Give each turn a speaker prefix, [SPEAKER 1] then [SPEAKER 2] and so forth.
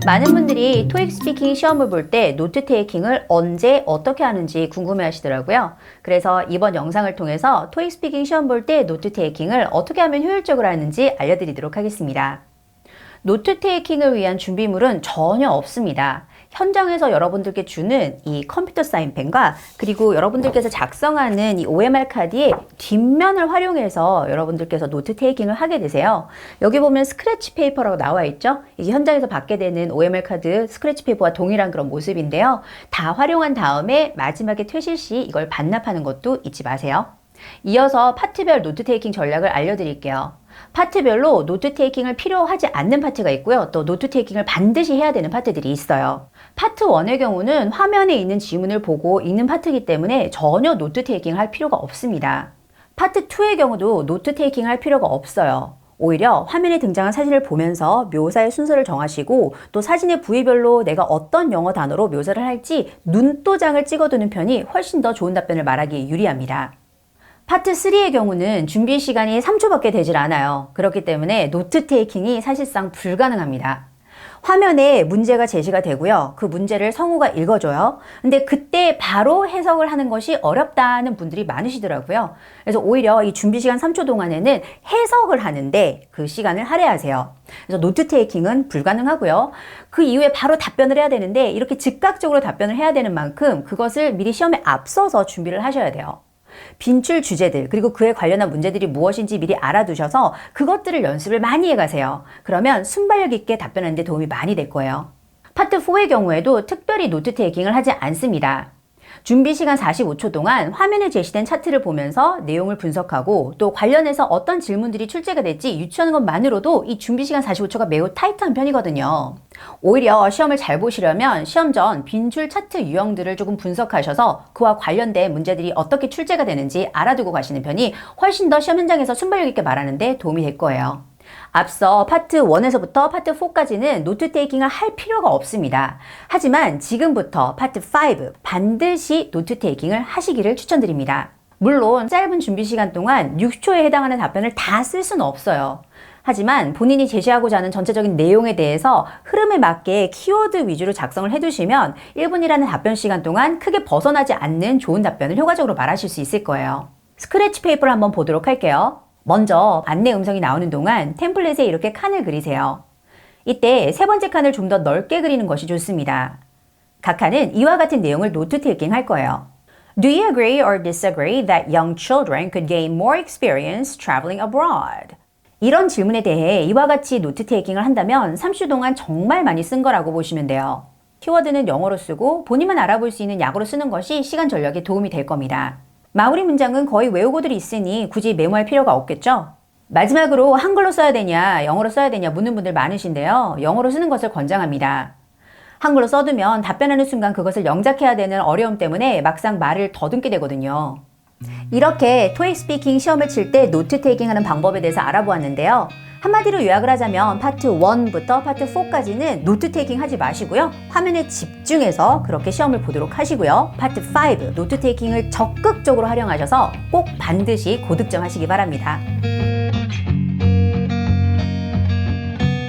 [SPEAKER 1] 많은 분들이 토익 스피킹 시험을 볼 때 노트 테이킹을 언제 어떻게 하는지 궁금해 하시더라고요. 그래서 이번 영상을 통해서 토익 스피킹 시험 볼 때 노트 테이킹을 어떻게 하면 효율적으로 하는지 알려드리도록 하겠습니다. 노트 테이킹을 위한 준비물은 전혀 없습니다. 현장에서 여러분들께 주는 이 컴퓨터 사인펜과 그리고 여러분들께서 작성하는 이 OMR 카드의 뒷면을 활용해서 여러분들께서 노트 테이킹을 하게 되세요. 여기 보면 스크래치 페이퍼라고 나와 있죠? 이게 현장에서 받게 되는 OMR 카드 스크래치 페이퍼와 동일한 그런 모습인데요. 다 활용한 다음에 마지막에 퇴실 시 이걸 반납하는 것도 잊지 마세요. 이어서 파트별 노트 테이킹 전략을 알려드릴게요. 파트별로 노트 테이킹을 필요하지 않는 파트가 있고요. 또 노트 테이킹을 반드시 해야 되는 파트들이 있어요. 파트 1의 경우는 화면에 있는 지문을 보고 읽는 파트이기 때문에 전혀 노트 테이킹을 할 필요가 없습니다. 파트 2의 경우도 노트 테이킹을 할 필요가 없어요. 오히려 화면에 등장한 사진을 보면서 묘사의 순서를 정하시고 또 사진의 부위별로 내가 어떤 영어 단어로 묘사를 할지 눈도장을 찍어두는 편이 훨씬 더 좋은 답변을 말하기 유리합니다. 파트 3의 경우는 준비 시간이 3초밖에 되질 않아요. 그렇기 때문에 노트 테이킹이 사실상 불가능합니다. 화면에 문제가 제시가 되고요. 그 문제를 성우가 읽어줘요. 근데 그때 바로 해석을 하는 것이 어렵다는 분들이 많으시더라고요. 그래서 오히려 이 준비 시간 3초 동안에는 해석을 하는데 그 시간을 할애하세요. 그래서 노트 테이킹은 불가능하고요. 그 이후에 바로 답변을 해야 되는데 이렇게 즉각적으로 답변을 해야 되는 만큼 그것을 미리 시험에 앞서서 준비를 하셔야 돼요. 빈출 주제들 그리고 그에 관련한 문제들이 무엇인지 미리 알아두셔서 그것들을 연습을 많이 해가세요. 그러면 순발력 있게 답변하는 데 도움이 많이 될 거예요. 파트 4의 경우에도 특별히 노트 테이킹을 하지 않습니다. 준비 시간 45초 동안 화면에 제시된 차트를 보면서 내용을 분석하고 또 관련해서 어떤 질문들이 출제가 될지 유추하는 것만으로도 이 준비 시간 45초가 매우 타이트한 편이거든요. 오히려 시험을 잘 보시려면 시험 전 빈출 차트 유형들을 조금 분석하셔서 그와 관련된 문제들이 어떻게 출제가 되는지 알아두고 가시는 편이 훨씬 더 시험 현장에서 순발력 있게 말하는 데 도움이 될 거예요. 앞서 파트 1에서부터 파트 4까지는 노트 테이킹을 할 필요가 없습니다. 하지만 지금부터 파트 5 반드시 노트 테이킹을 하시기를 추천드립니다. 물론 짧은 준비 시간 동안 6초에 해당하는 답변을 다 쓸 수는 없어요. 하지만 본인이 제시하고자 하는 전체적인 내용에 대해서 흐름에 맞게 키워드 위주로 작성을 해두시면 1분이라는 답변 시간 동안 크게 벗어나지 않는 좋은 답변을 효과적으로 말하실 수 있을 거예요. 스크래치 페이퍼를 한번 보도록 할게요. 먼저 안내 음성이 나오는 동안 템플릿에 이렇게 칸을 그리세요. 이때 세 번째 칸을 좀 더 넓게 그리는 것이 좋습니다. 각 칸은 이와 같은 내용을 노트 테이킹 할 거예요. Do you agree or disagree that young children could gain more experience traveling abroad? 이런 질문에 대해 이와 같이 노트 테이킹을 한다면 3주 동안 정말 많이 쓴 거라고 보시면 돼요. 키워드는 영어로 쓰고 본인만 알아볼 수 있는 약어로 쓰는 것이 시간 전략에 도움이 될 겁니다. 마무리 문장은 거의 외우고들 있으니 굳이 메모할 필요가 없겠죠? 마지막으로 한글로 써야 되냐, 영어로 써야 되냐 묻는 분들 많으신데요. 영어로 쓰는 것을 권장합니다. 한글로 써두면 답변하는 순간 그것을 영작해야 되는 어려움 때문에 막상 말을 더듬게 되거든요. 이렇게 토익 스피킹 시험을 칠 때 노트 테이킹 하는 방법에 대해서 알아보았는데요. 한마디로 요약을 하자면 파트 1부터 파트 4까지는 노트 테이킹 하지 마시고요. 화면에 집중해서 그렇게 시험을 보도록 하시고요. 파트 5 노트 테이킹을 적극적으로 활용하셔서 꼭 반드시 고득점 하시기 바랍니다.